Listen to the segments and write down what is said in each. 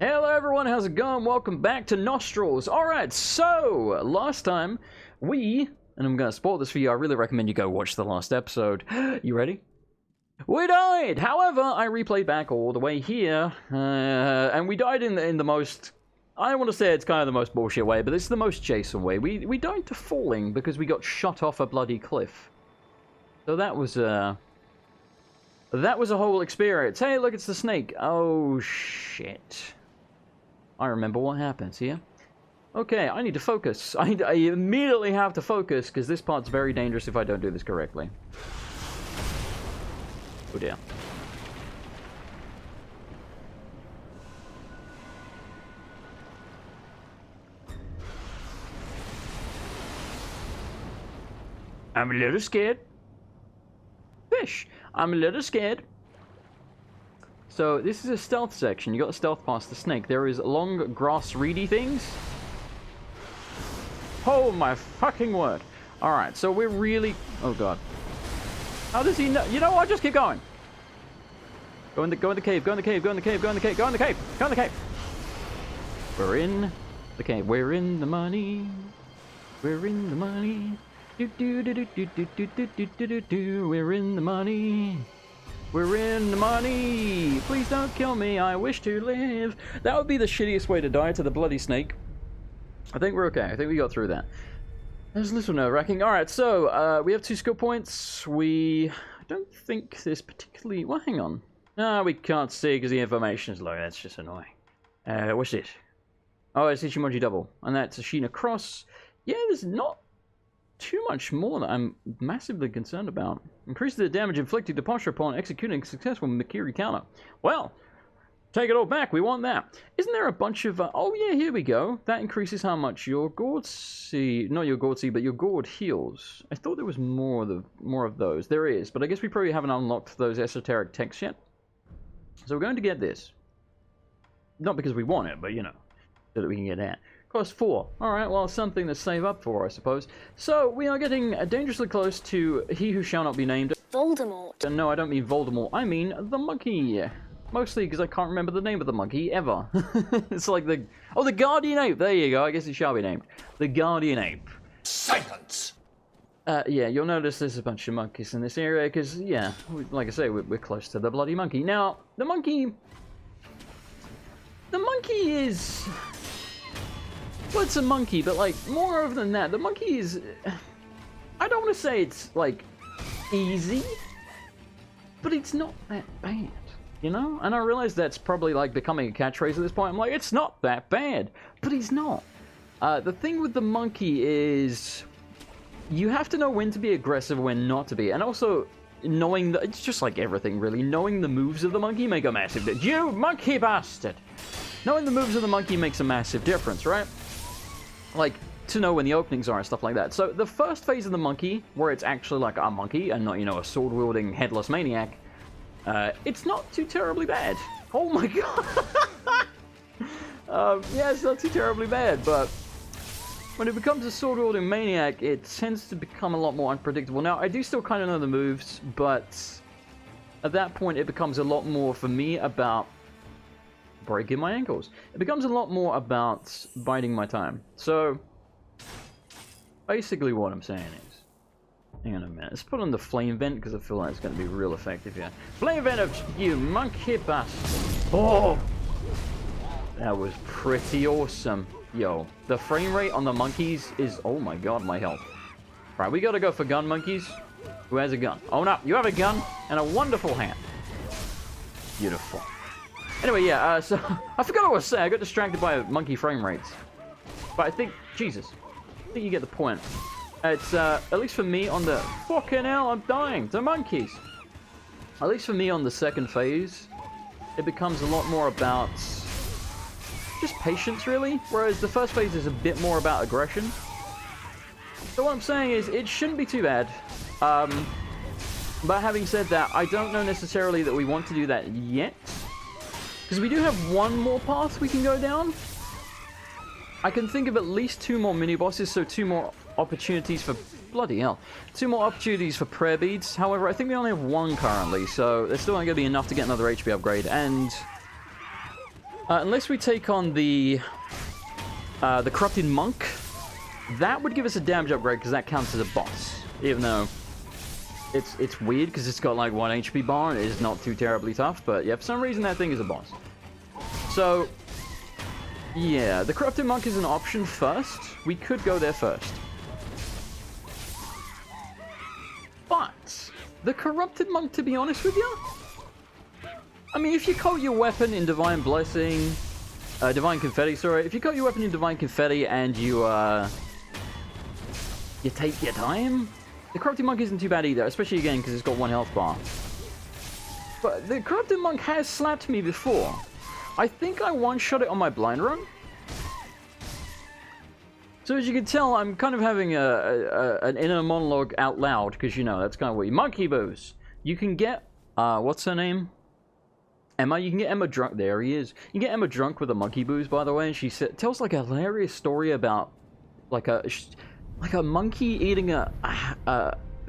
Hello everyone, how's it going? Welcome back to Nostrils. Alright, so last time and I'm gonna spoil this for you, I really recommend you go watch the last episode. You ready? We died! However, I replayed back all the way here, and we died in the most, I want to say it's kind of the most bullshit way, but it's the most Jason way. We died to falling because we got shot off a bloody cliff. So that was a whole experience. Hey, look, it's the snake. Oh, shit. I remember what happens here. Okay, I need to focus. I immediately have to focus, because this part's very dangerous if I don't do this correctly. Oh dear. I'm a little scared. Fish! I'm a little scared. So, this is a stealth section. You got to stealth past the snake. There is long, grass, reedy things. Oh my fucking word. Alright, so we're really... Oh god. How does he know? You know what? Just keep going. Go in the cave, go in the cave, go in the cave, go in the cave, go in the cave, go in the cave. We're in the cave. We're in the money. We're in the money. Do do do do do do do do do do do. We're in the money. We're in the money! Please don't kill me, I wish to live! That would be the shittiest way to die, to the bloody snake. I think we're okay, I think we got through that. There's a little nerve-wracking. Alright, so, we have 2 skill points. I don't think there's particularly... Well, hang on. No, we can't see because the information is low, that's just annoying. What's this? Oh, it's Ichimoji double. And that's a Sheena cross. Yeah, there's not too much more that I'm massively concerned about. Increases the damage inflicted to posture upon executing a successful Mikiri counter. Well, take it all back, we want that. Isn't there a bunch of... oh yeah, here we go. That increases how much your gourd seed... Not your gourd seed, but your gourd heals. I thought there was more of those. There is, but I guess we probably haven't unlocked those esoteric texts yet. So we're going to get this. Not because we want it, but you know, so that we can get that. Cost 4. Alright, well, something to save up for, I suppose. So, we are getting dangerously close to He Who Shall Not Be Named. Voldemort. And no, I don't mean Voldemort. I mean the monkey. Mostly because I can't remember the name of the monkey, ever. It's like the... Oh, the Guardian Ape! There you go, I guess it shall be named. The Guardian Ape. Silence! Yeah, you'll notice there's a bunch of monkeys in this area, because, yeah, like I say, we're close to the bloody monkey. Now, the monkey is... Well, it's a monkey, but, like, more than that, the monkey is... I don't want to say it's, like, easy, but it's not that bad, you know? And I realize that's probably, like, becoming a catchphrase at this point. I'm like, it's not that bad, but he's not. The thing with the monkey is... You have to know when to be aggressive and when not to be, and also... Knowing that... It's just like everything, really. Knowing the moves of the monkey make a massive difference. You monkey bastard! Knowing the moves of the monkey makes a massive difference, right? Like, to know when the openings are and stuff like that. So, the first phase of the monkey, where it's actually like a monkey and not, you know, a sword-wielding headless maniac, it's not too terribly bad. Oh my god! Yeah, it's not too terribly bad, but when it becomes a sword-wielding maniac, it tends to become a lot more unpredictable. Now, I do still kind of know the moves, but at that point, it becomes a lot more, for me, about breaking my ankles. It becomes a lot more about biding my time. So, basically what I'm saying is... Hang on a minute. Let's put on the flame vent, because I feel like it's going to be real effective here. Flame vent of you monkey bastard! Oh! That was pretty awesome. Yo, the frame rate on the monkeys is... Oh my god, my health. Right, we gotta go for gun monkeys. Who has a gun? Oh no, you have a gun and a wonderful hand. Beautiful. Anyway, yeah, so... I forgot what I was saying. I got distracted by monkey frame rates. But I think... Jesus. I think you get the point. It's, at least for me on the... Fucking hell, I'm dying to monkeys! At least for me on the second phase, it becomes a lot more about... just patience, really. Whereas the first phase is a bit more about aggression. So what I'm saying is, it shouldn't be too bad. But having said that, I don't know necessarily that we want to do that yet. Because we do have one more path we can go down. I can think of at least 2 more mini-bosses, so 2 more opportunities for... Bloody hell. 2 more opportunities for prayer beads. However, I think we only have 1 currently, so there's still not going to be enough to get another HP upgrade. And Unless we take on the Corrupted Monk, that would give us a damage upgrade because that counts as a boss. Even though it's weird because it's got like 1 HP bar and it is not too terribly tough. But yeah, for some reason that thing is a boss. So yeah, the Corrupted Monk is an option first. We could go there first. But the Corrupted Monk, to be honest with you, I mean, if you coat your weapon in Divine Blessing, Divine Confetti, sorry. If you coat your weapon in Divine Confetti and you take your time, the Corrupted Monk isn't too bad either, especially again because it's got 1 health bar. But the Corrupted Monk has slapped me before. I think I one-shot it on my blind run. So as you can tell, I'm kind of having an inner monologue out loud, because, you know, that's kind of what you... Monkey Boos! You can get, what's her name? Emma. You can get Emma drunk. There he is. You can get Emma drunk with a Monkey Boos, by the way, and she tells, like, a hilarious story about, like a monkey eating a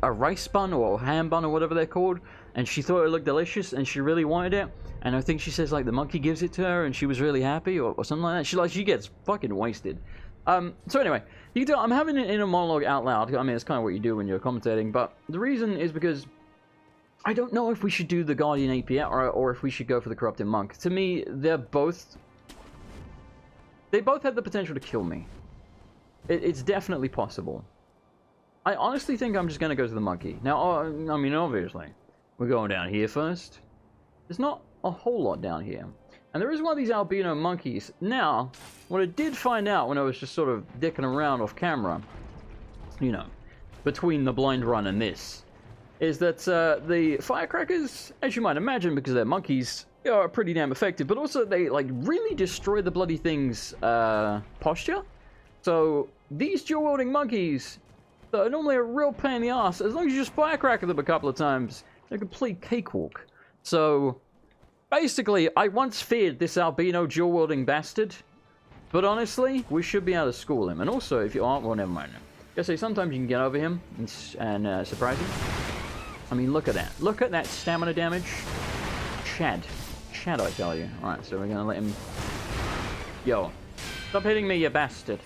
rice bun or a ham bun or whatever they're called, and she thought it looked delicious, and she really wanted it, and I think she says, like, the monkey gives it to her, and she was really happy, or something like that. She gets fucking wasted. So anyway, you can tell I'm having an inner monologue out loud. I mean, it's kind of what you do when you're commentating, but the reason is because I don't know if we should do the Guardian AP or if we should go for the Corrupted Monk. To me, they both have the potential to kill me. It's definitely possible. I honestly think I'm just going to go to the monkey. Now, I mean, obviously, we're going down here first. There's not a whole lot down here. And there is one of these albino monkeys. Now, what I did find out when I was just sort of dicking around off camera, you know, between the blind run and this, is that the firecrackers, as you might imagine, because they're monkeys, are pretty damn effective, but also they, like, really destroy the bloody thing's posture. So, these dual-wielding monkeys that are normally a real pain in the ass, as long as you just firecracker them a couple of times, they're a complete cakewalk. So, basically, I once feared this albino dual-wielding bastard, but honestly, we should be able to school him. And also, if you aren't, well, never mind. I say sometimes you can get over him and surprise him. I mean, look at that. Look at that stamina damage. Chad, I tell you. Alright, so we're gonna let him... Yo, stop hitting me, you bastard.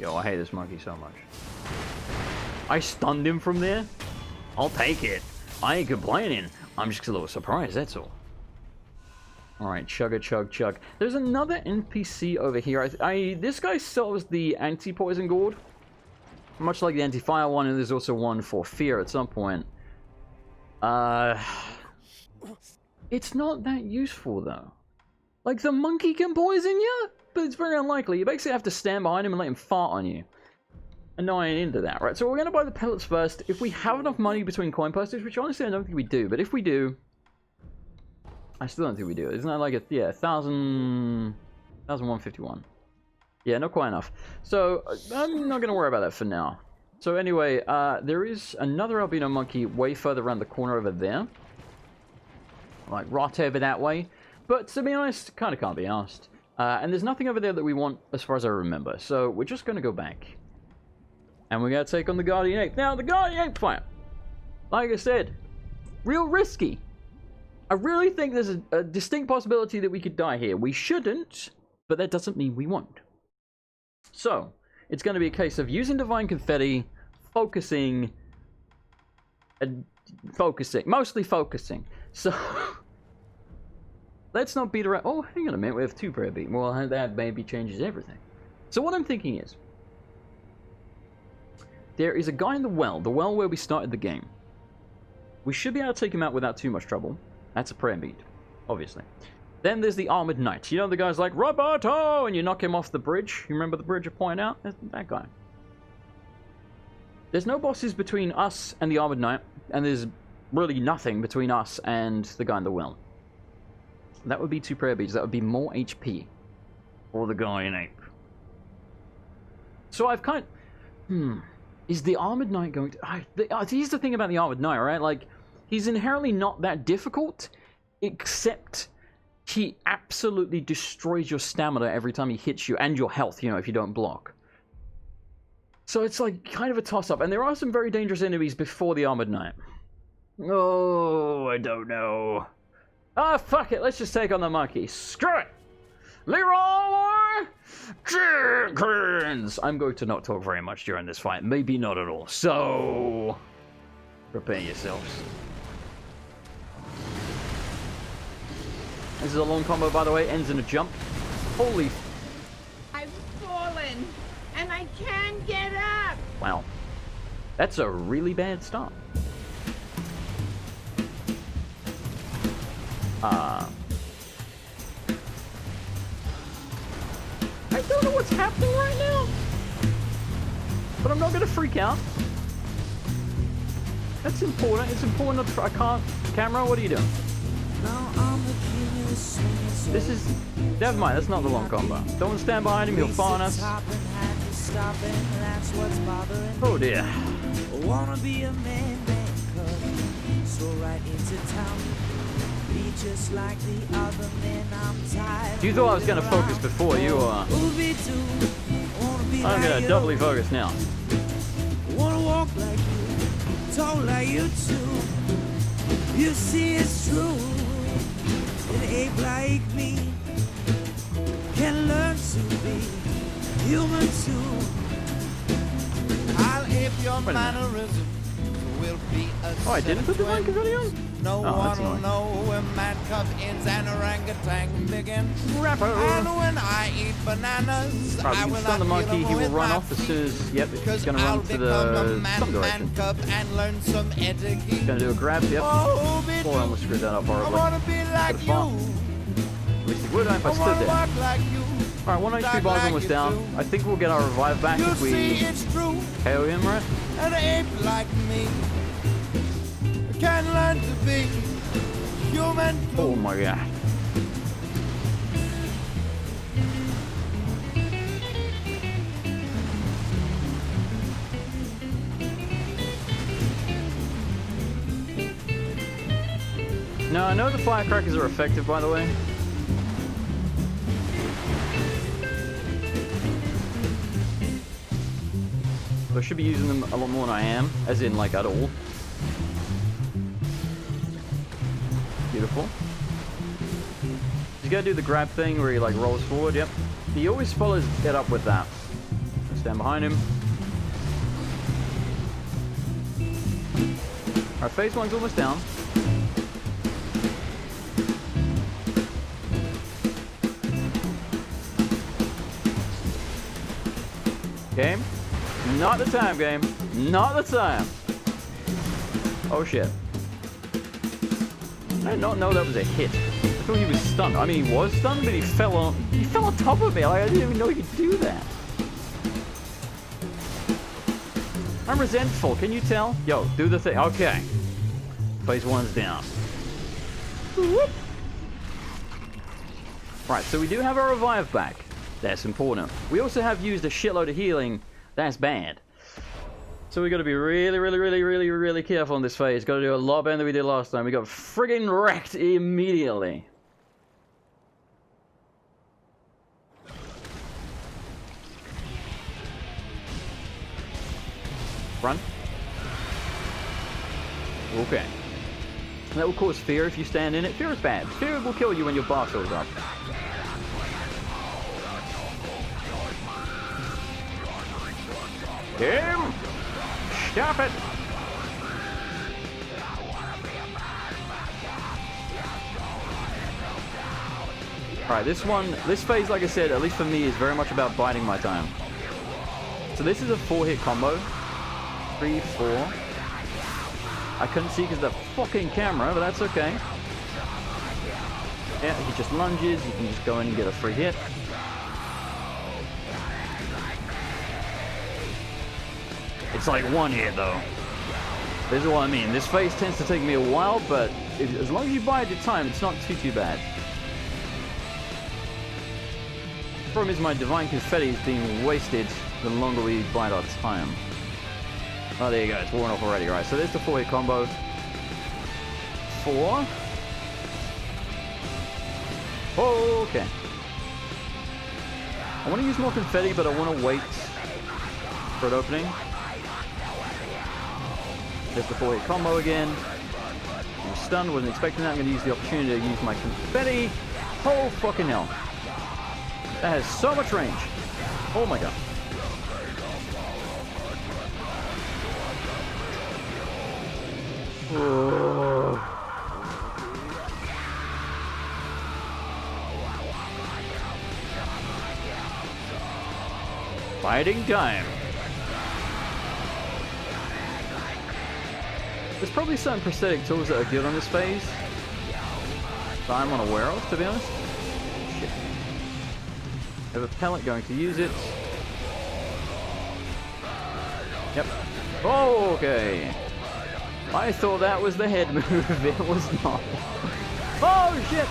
Yo, I hate this monkey so much. I stunned him from there? I'll take it. I ain't complaining. I'm just a little surprised, that's all. Alright, chugga chug chug. There's another NPC over here. This guy sells the anti-poison gourd. Much like the anti-fire one, and there's also one for fear at some point. It's not that useful, though. Like, the monkey can poison you, but it's very unlikely. You basically have to stand behind him and let him fart on you. And no, I ain't into that, right? So we're going to buy the pellets first. If we have enough money between coin purses, which honestly I don't think we do, but if we do... I still don't think we do. Isn't that like a... Yeah, 1,151. Yeah, not quite enough. So, I'm not going to worry about that for now. So anyway, there is another albino monkey way further around the corner over there. Like, right over that way. But to be honest, kind of can't be asked. And there's nothing over there that we want, as far as I remember. So, we're just going to go back. And we're going to take on the Guardian Ape. Now, the Guardian Ape fight, like I said, real risky. I really think there's a distinct possibility that we could die here. We shouldn't, but that doesn't mean we won't. So, it's going to be a case of using Divine Confetti, focusing, mostly focusing. So, let's not beat around. Oh, hang on a minute, we have 2 prayer beat. Well, that maybe changes everything. So what I'm thinking is, there is a guy in the well where we started the game. We should be able to take him out without too much trouble. That's a prayer beat, obviously. Then there's the Armored Knight. You know the guy's like, Roberto! And you knock him off the bridge. You remember the bridge I pointed out? That guy. There's no bosses between us and the Armored Knight. And there's really nothing between us and the guy in the well. That would be 2 prayer beads. That would be more HP for the Guardian Ape. So I've kind of... Is the Armored Knight going to... here's the thing about the Armored Knight, right? Like, he's inherently not that difficult, except he absolutely destroys your stamina every time he hits you, and your health, you know, if you don't block. So it's like kind of a toss-up, and there are some very dangerous enemies before the Armored Knight. Oh, I don't know. Ah, fuck it. Let's just take on the monkey. Screw it. Leroy Jenkins. I'm going to not talk very much during this fight. Maybe not at all. So, prepare yourselves. This is a long combo, by the way. Ends in a jump. Holy. I've fallen, and I can't get up. Wow. That's a really bad start. I don't know what's happening right now, but I'm not going to freak out. That's important. It's important. I can't. Camera, what are you doing? This is... Never mind, that's not the long combo. Don't stand behind him, he'll fawn us. Oh dear. Wanna be a man, so right into town. Be just like the other men. I'm tired. You thought I was gonna focus before you I'm gonna doubly focus now. Wanna walk like you, talk like you too. You see it's true. An ape like me can learn to be human too. I'll ape your mannerism. We'll be a oh, I didn't put the mic video on? No one will know when man cub ends and orangutan begins. Rapper. And when I eat bananas, right, I will stun the monkey. He will run off as soon as. Yep, he's gonna run to the some direction. And learn some etiquette. He's gonna do a grab. Yep. Oh, I almost screwed that up horribly. I wanna be like you. At least he would if I stood there. Alright, 1 HP bar's almost down. I think we'll get our revive back if we KO him, right? An ape like me can learn to be human. Oh my god. Now, I know the firecrackers are effective, by the way. I should be using them a lot more than I am, as in, like, at all. Beautiful. He's gotta do the grab thing where he, like, rolls forward, yep. He always follows it up with that. Stand behind him. Alright, phase one's almost down. Game? Not the time, game. Not the time. Oh shit. I did not know that was a hit. I thought he was stunned. I mean, he was stunned, but he fell on top of me. Like, I didn't even know he could do that. I'm resentful. Can you tell? Yo, do the thing. Okay. Phase one's down. Whoop. Right, so we do have our revive back. That's important. We also have used a shitload of healing. That's bad. So we got to be really careful on this phase. Got to do a lot better than we did last time. We got friggin' wrecked immediately. Run. Okay. That will cause fear if you stand in it. Fear is bad. Fear will kill you when your bar fills up. Game! Stop it! Alright, this phase, like I said, at least for me, is very much about biding my time. So this is a 4-hit combo. 3, 4. I couldn't see because of the fucking camera, but that's okay. Yeah, he just lunges, you can just go in and get a free hit. It's like 1 hit though. This is what I mean. This phase tends to take me a while, but as long as you bide your time, it's not too bad. The problem is my divine confetti is being wasted the longer we bide our time. Oh, there you go. It's worn off already. Right, so there's the 4-hit combo. 4. Oh, okay. I want to use more confetti, but I want to wait for it opening. There's the 4-hit combo again. He was stunned, wasn't expecting that. I'm going to use the opportunity to use my confetti. Oh, fucking hell. That has so much range. Oh my god. Oh. Fighting time. There's probably certain prosthetic tools that are good on this phase that I'm unaware of, to be honest. Shit. I have a pellet, going to use it. Yep. Oh, okay. I thought that was the head move. It was not. Oh, shit.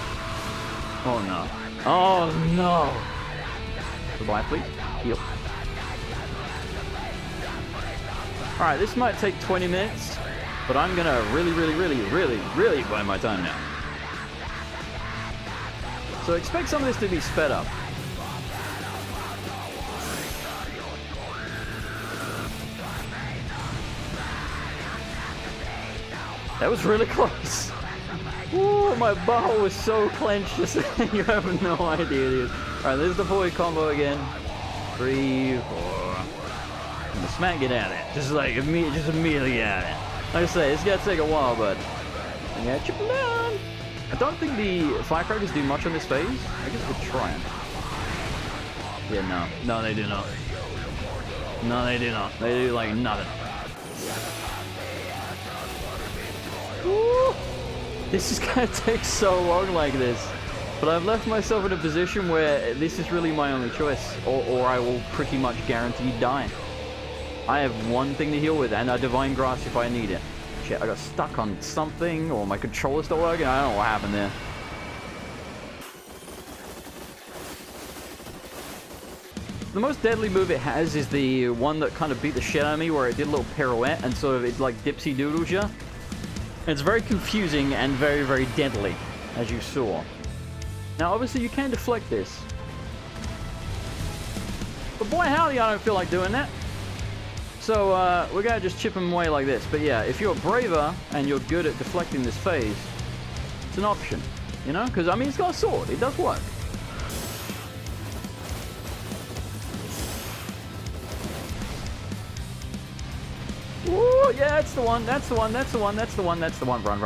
Oh, no. Oh, no. Goodbye, please. Heal. Alright, this might take 20 minutes, but I'm gonna really buy my time now. So expect some of this to be sped up. That was really close. Ooh, my butthole was so clenched just you have no idea, dude. Alright, there's the void combo again. 3, 4. I'm gonna smack it at it. Just like immediately at it. Like I say, it's gonna take a while, but I gotta chip them down. I don't think the firecrackers do much on this phase. I guess we're trying. Yeah, no. No, they do not. No, they do not. They do like nothing. Woo! This is gonna take so long like this. But I've left myself in a position where this is really my only choice. Or I will pretty much guaranteed die. I have one thing to heal with, and a Divine Grasp if I need it. Shit, I got stuck on something, or my controller stopped working. I don't know what happened there. The most deadly move it has is the one that kind of beat the shit out of me, where it did a little pirouette, and sort of it like dipsy doodles you. It's very confusing and very deadly, as you saw. Now, obviously, you can deflect this. But boy, howdy, I don't feel like doing that. So, we're going to just chip them away like this. But yeah, if you're braver and you're good at deflecting this phase, it's an option. You know? Because, I mean, it's got a sword. It does work. Ooh, yeah, that's the one. That's the one. That's the one. That's the one. That's the one. Run.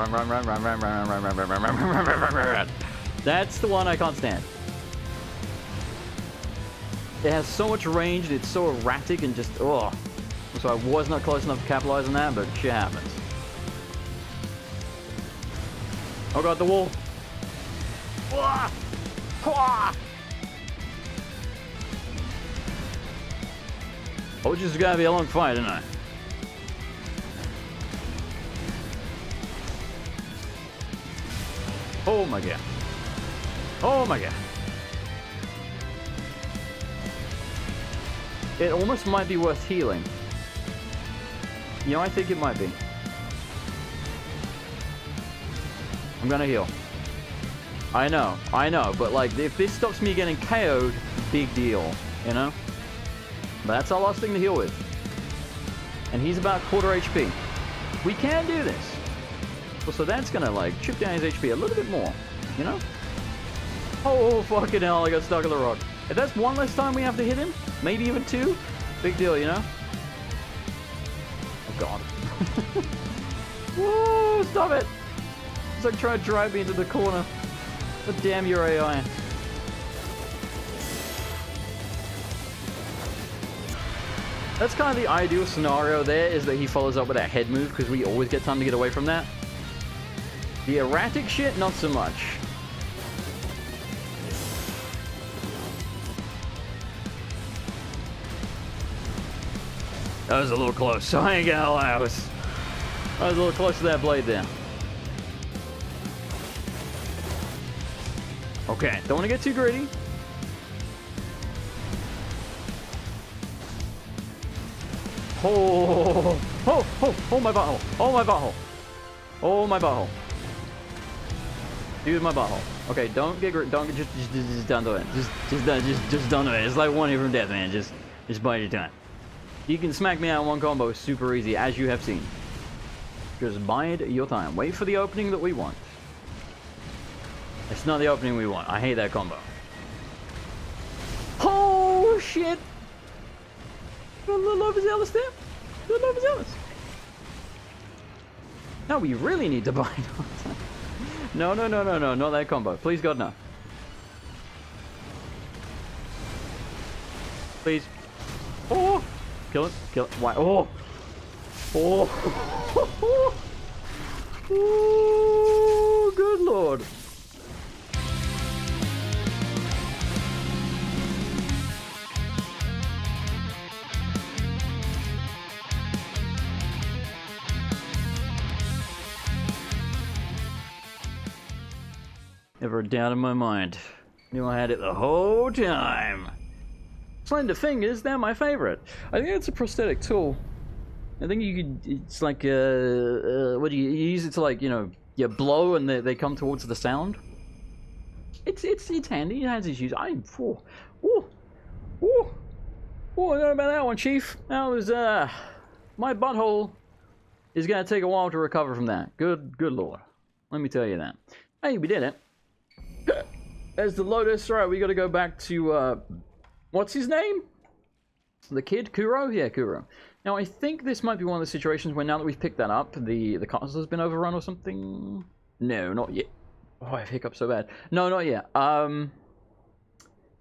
That's the one I can't stand. It has so much range and it's so erratic and just, oh. So I was not close enough to capitalize on that, but shit happens. Oh god, the wall. Oh, it's just gonna be a long fight, isn't it? Oh my god. Oh my god. It almost might be worth healing. You know, I think it might be. I'm gonna heal. I know, but like, if this stops me getting KO'd, big deal, you know? But that's our last thing to heal with. And he's about quarter HP. We can do this. Well, so that's gonna like chip down his HP a little bit more, you know? Oh, fucking hell, I got stuck on the rock. If that's one less time we have to hit him, maybe even 2, big deal, you know? Oh, God. Whoa, stop it! It's like trying to drive me into the corner. But damn your AI. That's kind of the ideal scenario there, is that he follows up with that head move, because we always get time to get away from that. The erratic shit, not so much. That was a little close, so I ain't gonna lie, I was a little close to that blade there. Okay, don't want to get too greedy. Oh, my butthole. Oh, my butthole. Oh, my butthole. Dude, my butthole. Okay, don't get greedy. Just don't do it. Just don't do it. It's like 1 hit from death, man. Just bide your time. You can smack me out in one combo super easy, as you have seen. Just bide your time. Wait for the opening that we want. It's not the opening we want. I hate that combo. Oh, shit! Got a little overzealous there. A little overzealous. Now we really need to bide. No, no, no, no, no. Not that combo. Please, God, no. Please. Oh! Kill it. Kill it. Why? Oh! Oh! Oh, good lord. Never a doubt in my mind. Knew I had it the whole time. Slender fingers, they're my favorite. I think it's a prosthetic tool. I think you could, it's like, what do you use it to, like, you know, you blow and they come towards the sound? It's handy, it has its use. I don't know about that one, Chief. That was, my butthole is gonna take a while to recover from that. Good lord. Let me tell you that. Hey, we did it. There's the Lotus. Alright, we gotta go back to, what's his name? The kid? Kuro? Yeah, Kuro. Now, I think this might be one of the situations where now that we've picked that up, the castle has been overrun or something. No, not yet. Oh, I have hiccups so bad. No, not yet.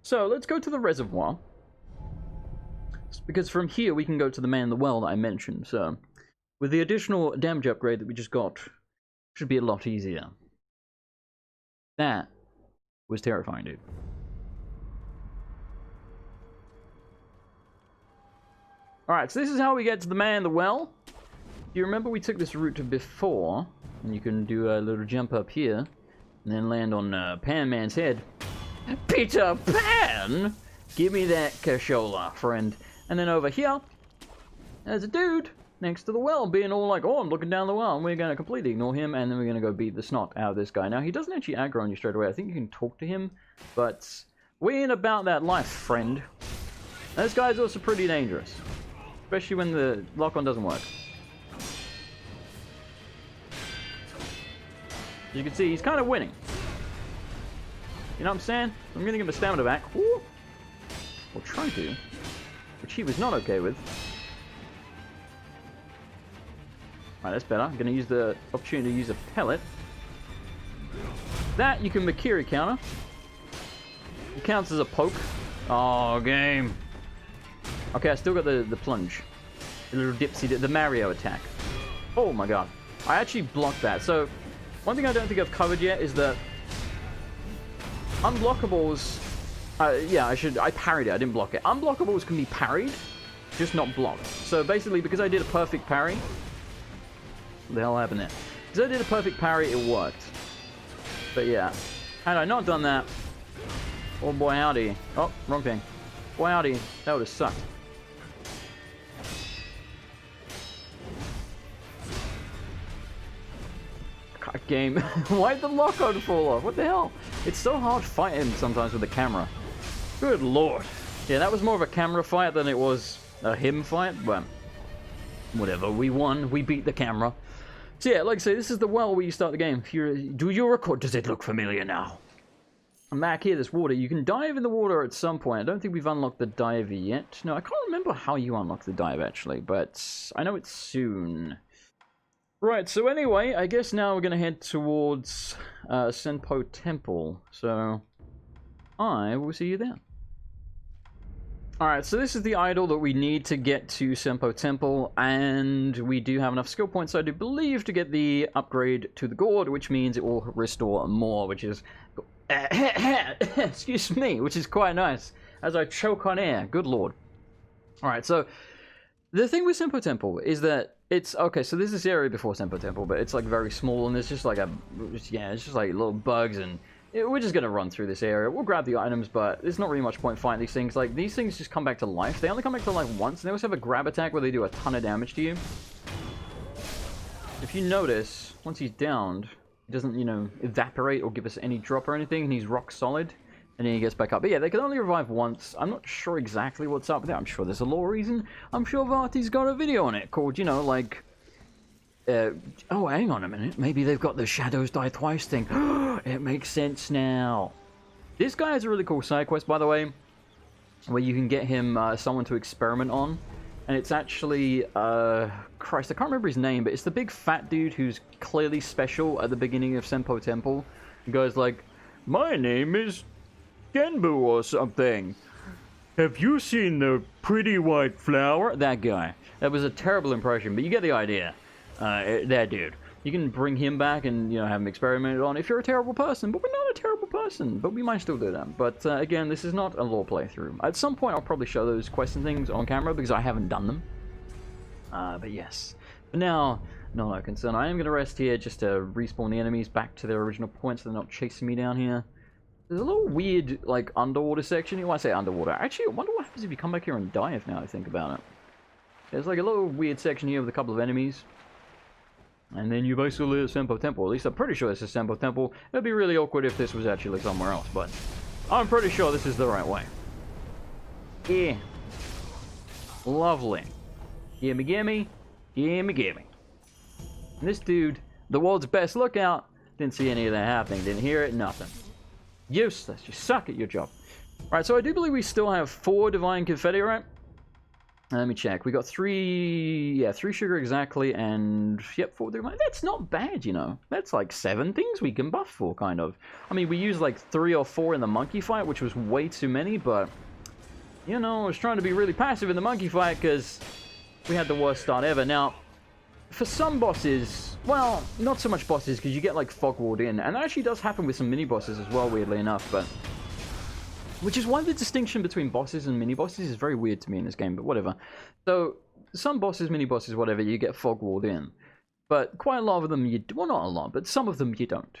So, let's go to the reservoir. Because from here, we can go to the man in the well that I mentioned. So, with the additional damage upgrade that we just got, should be a lot easier. That was terrifying, dude. Alright, so this is how we get to the man in the well. You remember we took this route before, and you can do a little jump up here, and then land on Pan Man's head. Peter Pan! Give me that cashola, friend. And then over here, there's a dude next to the well, being all like, oh, I'm looking down the well, and we're going to completely ignore him, and then we're going to go beat the snot out of this guy. Now, he doesn't actually aggro on you straight away. I think you can talk to him, but we ain't about that life, friend. And this guy's also pretty dangerous, especially when the lock-on doesn't work. As you can see, he's kind of winning. You know what I'm saying? I'm going to give him a stamina back. Woo! Or try to, which he was not okay with. Alright, that's better. I'm going to use the opportunity to use a pellet. That you can Makiri counter. It counts as a poke. Oh, game. Okay, I still got the plunge. The little dipsy, the Mario attack. Oh my god. I actually blocked that. So, one thing I don't think I've covered yet is that unblockables... yeah, I parried it. I didn't block it. Unblockables can be parried, just not blocked. So basically, because I did a perfect parry... What the hell happened there? Because I did a perfect parry, it worked. But yeah. Had I not done that... Oh boy howdy. Oh, wrong thing. Boy howdy. That would have sucked. God, game. Why'd the lock-on fall off? What the hell? It's so hard fighting sometimes with the camera. Good lord. Yeah, that was more of a camera fight than it was a him fight, but whatever. We won. We beat the camera. So yeah, like I say, this is the well where you start the game. Do you record? Does it look familiar now? I'm back here, there's water. You can dive in the water at some point. I don't think we've unlocked the dive yet. No, I can't remember how you unlock the dive, actually, but I know it's soon. Right, so anyway, I guess now we're going to head towards Senpou Temple. So, I will see you there. Alright, so this is the idol that we need to get to Senpou Temple, and we do have enough skill points, I do believe, to get the upgrade to the gourd, which means it will restore more, which is... excuse me, which is quite nice, as I choke on air. Good lord. Alright, so, the thing with Senpou Temple is that it's... Okay, so there's this area before Senpou Temple, but it's, like, very small, and there's just, like, yeah, it's just, like, little bugs, and... We're just going to run through this area. We'll grab the items, but there's not really much point fighting these things. Like, these things just come back to life. They only come back to life once, and they also have a grab attack where they do a ton of damage to you. If you notice, once he's downed, he doesn't, you know, evaporate or give us any drop or anything, and he's rock solid, and then he gets back up. But yeah, they can only revive once. I'm not sure exactly what's up with that. I'm sure there's a lore reason. I'm sure Varty's got a video on it called, you know, like... Oh, hang on a minute. Maybe they've got the shadows die twice thing. It makes sense now. This guy has a really cool side quest, by the way, where you can get him someone to experiment on. And it's actually, Christ, I can't remember his name, but it's the big fat dude who's clearly special at the beginning of Senpou Temple. The guy's like, my name is Senpou or something. Have you seen the pretty white flower? That guy. That was a terrible impression, but you get the idea. That dude. You can bring him back and, you know, have him experimented on if you're a terrible person. But we're not a terrible person. But we might still do that. But, again, this is not a lore playthrough. At some point, I'll probably show those quests and things on camera because I haven't done them. But yes. For now, no concern. I am going to rest here just to respawn the enemies back to their original point so they're not chasing me down here. There's a little weird, like, underwater section. You might say underwater. Actually, I wonder what happens if you come back here and dive now I think about it. There's, like, a little weird section here with a couple of enemies. And then you basically at Senpou Temple. At least I'm pretty sure this is Senpou Temple. It'd be really awkward if this was actually somewhere else, but I'm pretty sure this is the right way. Yeah. Lovely. Gimme, gimme. Gimme, gimme. And this dude, the world's best lookout, didn't see any of that happening. Didn't hear it, nothing. Useless. You suck at your job. Alright, so I do believe we still have 4 Divine Confetti, right? Let me check. We got 3 sugar exactly, and, yep, 4 Divine. That's not bad, you know. That's like 7 things we can buff for, kind of. I mean, we used like 3 or 4 in the monkey fight, which was way too many, but, you know, I was trying to be really passive in the monkey fight, because we had the worst start ever. Now, for some bosses, well, not so much bosses, because you get like fog walled in, and that actually does happen with some mini-bosses as well, weirdly enough, but... Which is why the distinction between bosses and mini-bosses is very weird to me in this game, but whatever. So, some bosses, mini-bosses, whatever, you get fog-walled in. But quite a lot of them you... Well, not a lot, but some of them you don't.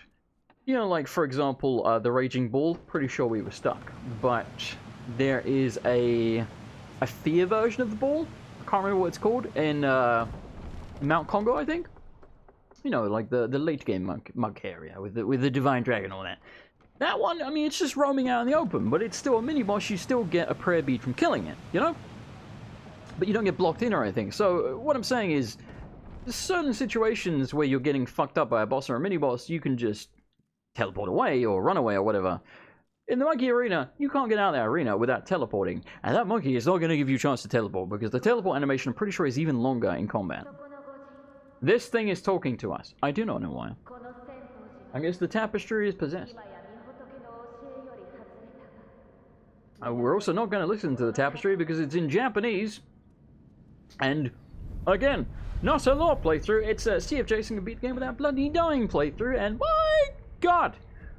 You know, like, for example, the Raging Bull, pretty sure we were stuck. But there is a fear version of the ball. I can't remember what it's called. In Mount Congo, I think? You know, like the late-game monk area with the Divine Dragon and all that. That one, I mean, it's just roaming out in the open, but it's still a mini-boss. You still get a prayer bead from killing it, you know? But you don't get blocked in or anything. So, what I'm saying is, there's certain situations where you're getting fucked up by a boss or a mini-boss, you can just teleport away or run away or whatever. In the monkey arena, you can't get out of that arena without teleporting. And that monkey is not going to give you a chance to teleport, because the teleport animation, I'm pretty sure, is even longer in combat. This thing is talking to us. I do not know why. I guess the tapestry is possessed. We're also not going to listen to the tapestry because it's in Japanese. And, again, not a lore playthrough. It's a see if Jason can beat the game without bloody dying playthrough. And my god!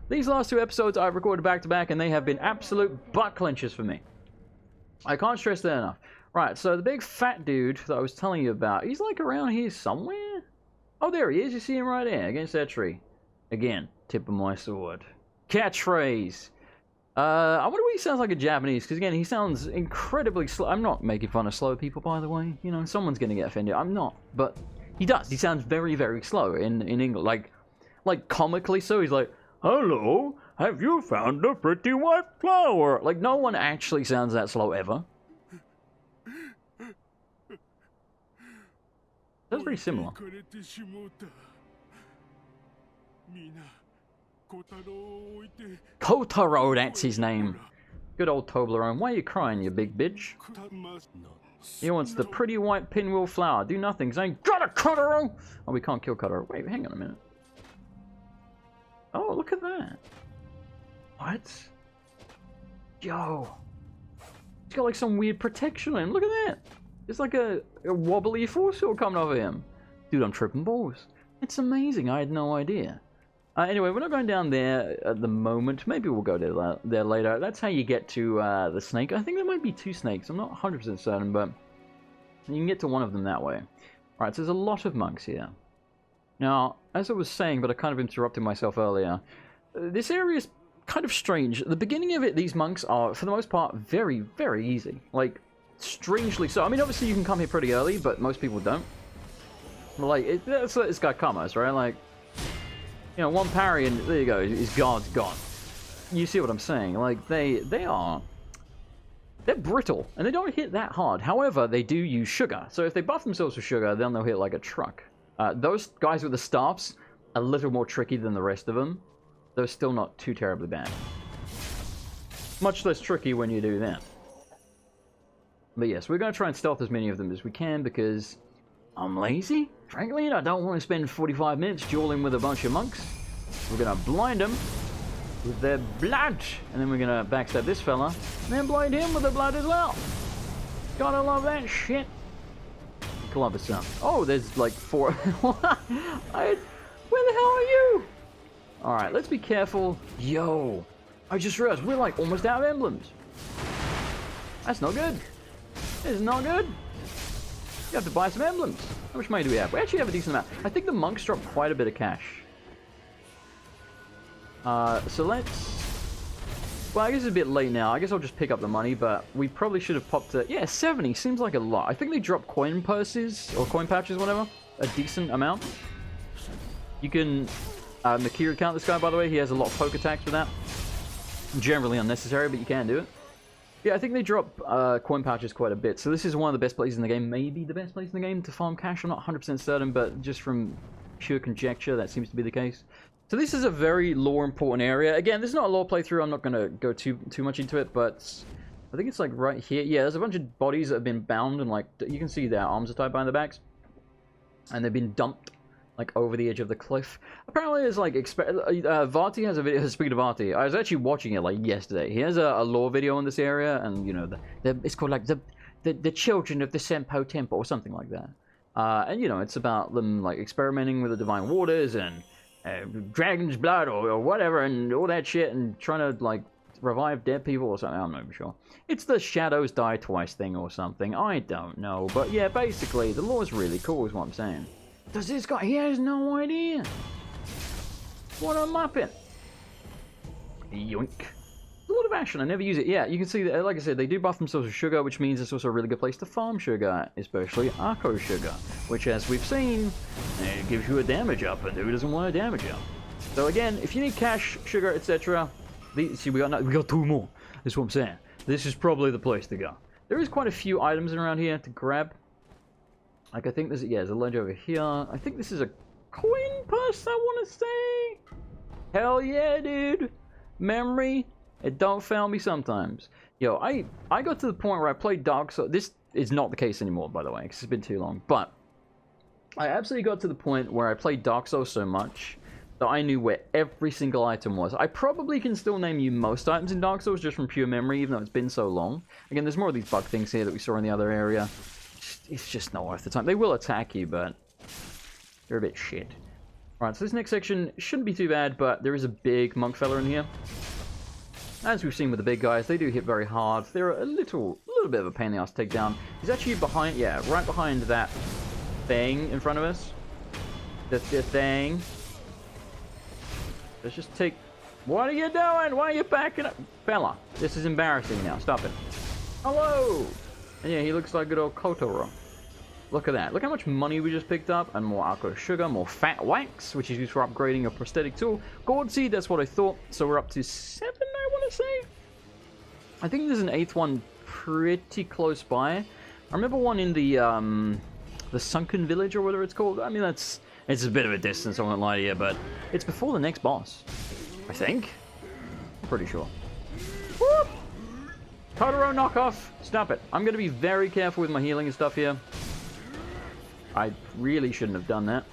These last 2 episodes I've recorded back to back and they have been absolute butt clenchers for me. I can't stress that enough. Right, so the big fat dude that I was telling you about, he's like around here somewhere? Oh, there he is. You see him right there against that tree. Again, tip of my sword. Catchphrase. I wonder what he sounds like in Japanese, because again, he sounds incredibly slow. I'm not making fun of slow people, by the way. You know, someone's going to get offended. I'm not. But he does. He sounds very, very slow in English. Like comically so. He's like, hello, have you found a pretty white flower? Like, no one actually sounds that slow ever. That's very similar. Kotaro, that's his name. Good old Toblerone. Why are you crying, you big bitch? He wants the pretty white pinwheel flower. Do nothing, saying, got a Kotaro! Oh, we can't kill Kotaro. Wait, hang on a minute. Oh, look at that. What? Yo. He's got like some weird protection on him. Look at that. It's like a wobbly force field coming over him. Dude, I'm tripping balls. It's amazing. I had no idea. Anyway, we're not going down there at the moment. Maybe we'll go there later. That's how you get to the snake. I think there might be 2 snakes. I'm not 100% certain, but you can get to one of them that way. Alright, so there's a lot of monks here. Now, as I was saying, but I kind of interrupted myself earlier, this area is kind of strange. At the beginning of it, these monks are, for the most part, very, very easy. Like, strangely so. I mean, obviously you can come here pretty early, but most people don't. Like, it's got commas, right? Like, you know, one parry and there you go, his guard's gone. You see what I'm saying? Like, they're brittle, and they don't hit that hard. However, they do use sugar. So if they buff themselves with sugar, then they'll hit like a truck. Those guys with the staffs, a little more tricky than the rest of them. Though still not too terribly bad. Much less tricky when you do that. But yes, we're going to try and stealth as many of them as we can because I'm lazy. Frankly, and I don't want to spend 45 minutes dueling with a bunch of monks. We're going to blind them with their blood. And then we're going to backstab this fella. And then blind him with the blood as well. Gotta love that shit. Columbus Sun. Oh, there's like 4. Where the hell are you? Alright, let's be careful. Yo, I just realized we're like almost out of emblems. That's not good. It's not good. You have to buy some emblems. How much money do we have? We actually have a decent amount. I think the monks drop quite a bit of cash. So let's... Well, I guess it's a bit late now. I guess I'll just pick up the money, but we probably should have popped it. Yeah, 70 seems like a lot. I think they drop coin purses, or coin pouches, whatever. A decent amount. You can... Makira count this guy, by the way. He has a lot of poke attacks with that. Generally unnecessary, but you can do it. Yeah, I think they drop coin pouches quite a bit. So this is one of the best places in the game. Maybe the best place in the game to farm cash. I'm not 100% certain, but just from pure conjecture, that seems to be the case. So this is a very lore important area. Again, this is not a lore playthrough. I'm not going to go too much into it, but I think it's like right here. Yeah, there's a bunch of bodies that have been bound and like you can see their arms are tied behind their backs, and they've been dumped like over the edge of the cliff. Apparently, there's like Varty has a video. Speaking of Varty, I was actually watching it like yesterday. He has a lore video in this area, and you know, it's called like the children of the Senpou temple or something like that. And you know, it's about them like experimenting with the divine waters and dragon's blood or whatever and all that shit and trying to like revive dead people or something. I'm not even sure. It's the shadows die twice thing or something. I don't know, but yeah, basically the lore's really cool is what I'm saying. Does this guy? He has no idea. What a muppet. Yoink. A lot of action. I never use it. Yeah, you can see that, like I said, they do buff themselves with sugar, which means it's also a really good place to farm sugar, especially Arco sugar, which, as we've seen, it gives you a damage up, and who doesn't want a damage up? So again, if you need cash, sugar, etc., see, we got 2 more. That's what I'm saying. This is probably the place to go. There is quite a few items around here to grab. Like, I think there's a ledge over here. I think this is a coin purse, I want to say. Hell yeah, dude. Memory. It don't fail me sometimes. Yo, I got to the point where I played Dark Souls. This is not the case anymore, by the way, because it's been too long. But I absolutely got to the point where I played Dark Souls so much that I knew where every single item was. I probably can still name you most items in Dark Souls just from pure memory, even though it's been so long. Again, there's more of these bug things here that we saw in the other area. It's just not worth the time. They will attack you, but they're a bit shit. Right, so this next section shouldn't be too bad, but there is a big monk fella in here. As we've seen with the big guys, they do hit very hard. They're a little bit of a pain in the ass to take down. He's actually behind, yeah, right behind that thing in front of us. The thing. Let's just take... What are you doing? Why are you backing up? Fella, this is embarrassing now. Stop it. Hello! And yeah, he looks like good old Kotaro. Look at that. Look how much money we just picked up. And more Arco Sugar, more Fat Wax, which is used for upgrading a prosthetic tool. Gourd Seed, that's what I thought. So we're up to 7, I want to say. I think there's an 8th one pretty close by. I remember one in the Sunken Village or whatever it's called. I mean, it's a bit of a distance, I won't lie to you, but it's before the next boss. I think. I'm pretty sure. Whoop! Totoro knockoff! Stop it. I'm going to be very careful with my healing and stuff here. I really shouldn't have done that.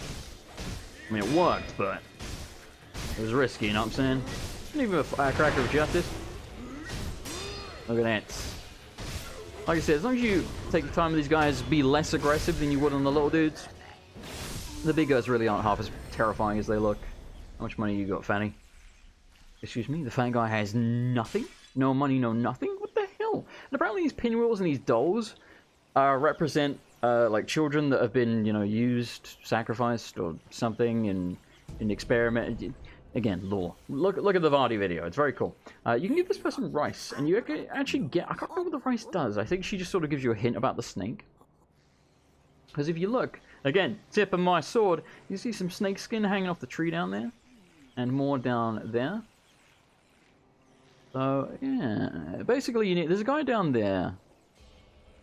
I mean, it worked, but it was risky, you know what I'm saying? Even a cracker of justice. Look at that. Like I said, as long as you take the time with these guys, be less aggressive than you would on the little dudes. The big guys really aren't half as terrifying as they look. How much money you got, Fanny? Excuse me, the fat guy has nothing? No money, no nothing? What the hell? And apparently these pinwheels and these dolls represent like children that have been, you know, used, sacrificed, or something in experiment. Again, lore. Look at the Vardy video. It's very cool. You can give this person rice, and you actually get... I can't remember what the rice does. I think she just sort of gives you a hint about the snake. Because if you look, again, tip of my sword, you see some snake skin hanging off the tree down there, and more down there. So yeah, basically you need... There's a guy down there.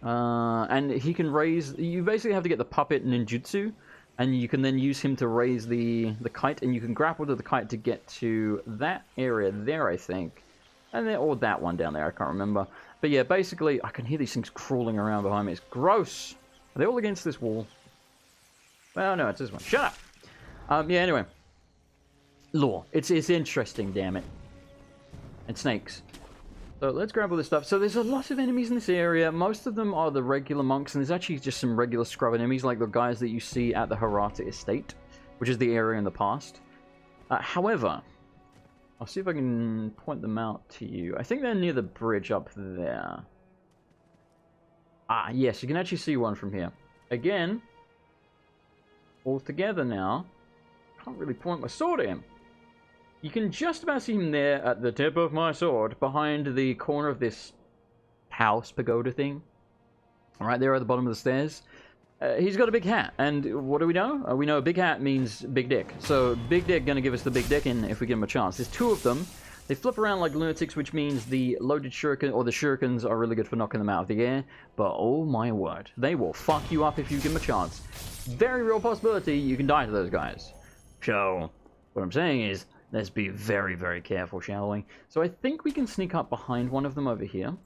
And he can raise... You basically have to get the puppet ninjutsu, And you can then use him to raise the kite, and you can grapple to the kite to get to that area there, I think. And then, or that one down there, I can't remember. But yeah, basically, I can hear these things crawling around behind me. It's gross. Are they all against this wall? Well, no, it's this one. Shut up! Yeah, anyway. Lore. It's interesting, damn it. And snakes. So let's grab all this stuff. So there's a lot of enemies in this area. Most of them are the regular monks, and there's actually just some regular scrub enemies, like the guys that you see at the Hirata Estate, which is the area in the past. However, I'll see if I can point them out to you. I think they're near the bridge up there. Ah, yes, you can actually see one from here. Again, all together now. Can't really point my sword at him. You can just about see him there at the tip of my sword, behind the corner of this house pagoda thing. Right there at the bottom of the stairs. He's got a big hat, and what do we know? We know a big hat means big dick. So big dick gonna give us the big dick in if we give him a chance. There's two of them. They flip around like lunatics, which means the loaded shuriken, or the shurikens, are really good for knocking them out of the air. But oh my word, they will fuck you up if you give them a chance. Very real possibility you can die to those guys. So what I'm saying is, let's be very, very careful, shall we? So I think we can sneak up behind one of them over here.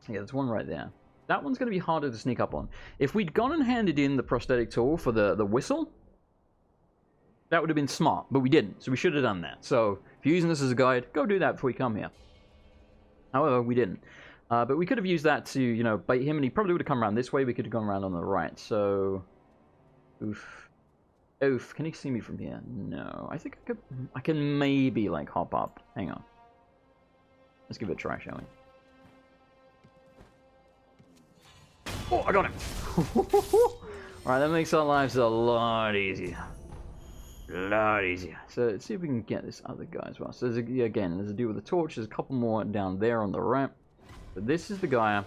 Yeah, there's one right there. That one's going to be harder to sneak up on. If we'd gone and handed in the prosthetic tool for the whistle, that would have been smart, but we didn't. So we should have done that. So if you're using this as a guide, go do that before you come here. However, we didn't. But we could have used that to, you know, bait him, and he probably would have come around this way. We could have gone around on the right. So, oof. Oof, can he see me from here? No. I think I can maybe, like, hop up. Hang on. Let's give it a try, shall we? Oh, I got him! Alright, that makes our lives a lot easier. A lot easier. So, let's see if we can get this other guy as well. So, again, there's a dude with a torch. There's a couple more down there on the right. But this is the guy...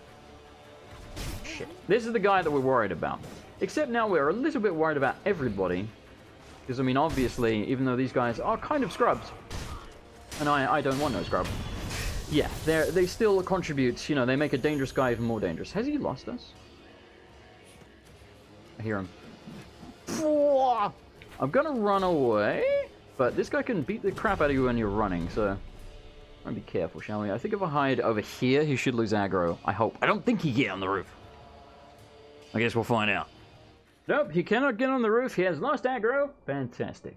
Shit. This is the guy that we're worried about. Except now we're a little bit worried about everybody. Because, I mean, obviously, even though these guys are kind of scrubs, and I don't want no scrub, yeah, they still contribute, you know, they make a dangerous guy even more dangerous. Has he lost us? I hear him. I'm gonna run away, but this guy can beat the crap out of you when you're running, so... Be careful, shall we? I think if I hide over here, he should lose aggro. I hope. I don't think he can get on the roof. I guess we'll find out. Nope, he cannot get on the roof. He has lost aggro. Fantastic.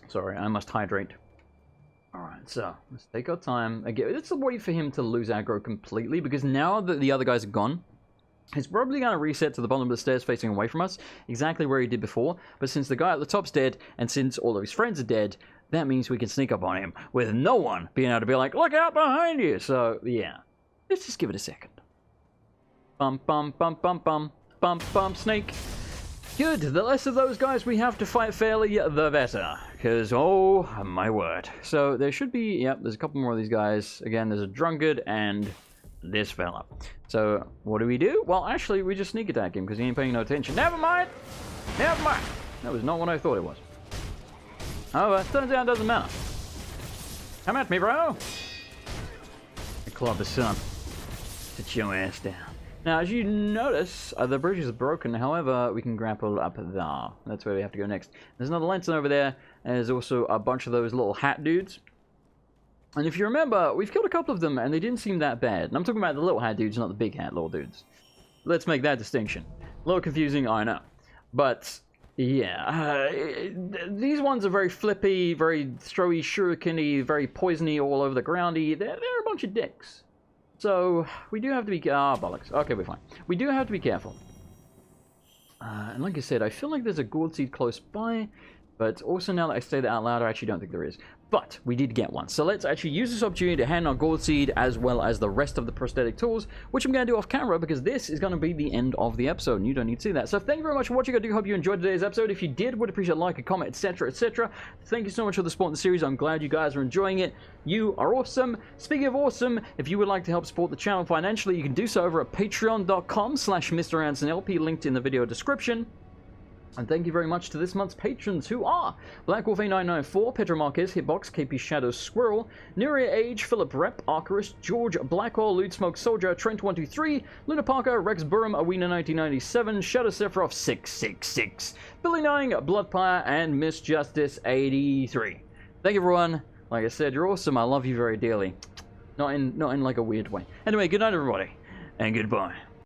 Sorry, I must hydrate. Alright, so let's take our time. Again, let's wait for him to lose aggro completely, because now that the other guys are gone, he's probably going to reset to the bottom of the stairs facing away from us, exactly where he did before. But since the guy at the top's dead, and since all of his friends are dead, that means we can sneak up on him with no one being able to be like, look out behind you! So, yeah. Let's just give it a second. Bum, bum, bum, bum, bum. Bump, bump, snake. Good. The less of those guys we have to fight fairly, the better. Because, oh, my word. So, there should be... Yep, there's a couple more of these guys. Again, there's a drunkard and this fella. So, what do? Well, actually, we just sneak attack him because he ain't paying no attention. Never mind! Never mind! That was not what I thought it was. However, turns out it doesn't matter. Come at me, bro! I club the sun. Sit your ass down. Now, as you notice, the bridge is broken. However, we can grapple up there. That's where we have to go next. There's another lantern over there. And there's also a bunch of those little hat dudes. And if you remember, we've killed a couple of them, and they didn't seem that bad. And I'm talking about the little hat dudes, not the big hat little dudes. Let's make that distinction. A little confusing, I know. But, yeah. These ones are very flippy, very throwy, shuriken-y, very poisony, all over the groundy. They're a bunch of dicks. So, we do have to be... bollocks. Okay, we're fine. We do have to be careful. And like I said, I feel like there's a gourd seed close by, but also now that I say that out loud, I actually don't think there is. But, we did get one. So let's actually use this opportunity to hand our gourd seed as well as the rest of the prosthetic tools, which I'm going to do off camera because this is going to be the end of the episode, and you don't need to see that. So thank you very much for watching. I do hope you enjoyed today's episode. If you did, would appreciate a like, a comment, etc., etc. Thank you so much for the support in the series. I'm glad you guys are enjoying it. You are awesome. Speaking of awesome, if you would like to help support the channel financially, you can do so over at patreon.com/MrAndersonLP, linked in the video description. And thank you very much to this month's patrons, who are BlackWolf8994, Pedro Marquez, Hitbox, KP Shadow Squirrel, Nuria Age, Philip Rep, Arcarist, George Blackhole, Lude Smoke Soldier, Trent123, Luna Parker, Rex Burham, Awena1997, Shadow Sephiroth 666, Billy Nine, Bloodpire, and Miss Justice 83. Thank you, everyone. Like I said, you're awesome. I love you very dearly. Not in like a weird way. Anyway, good night, everybody, and goodbye.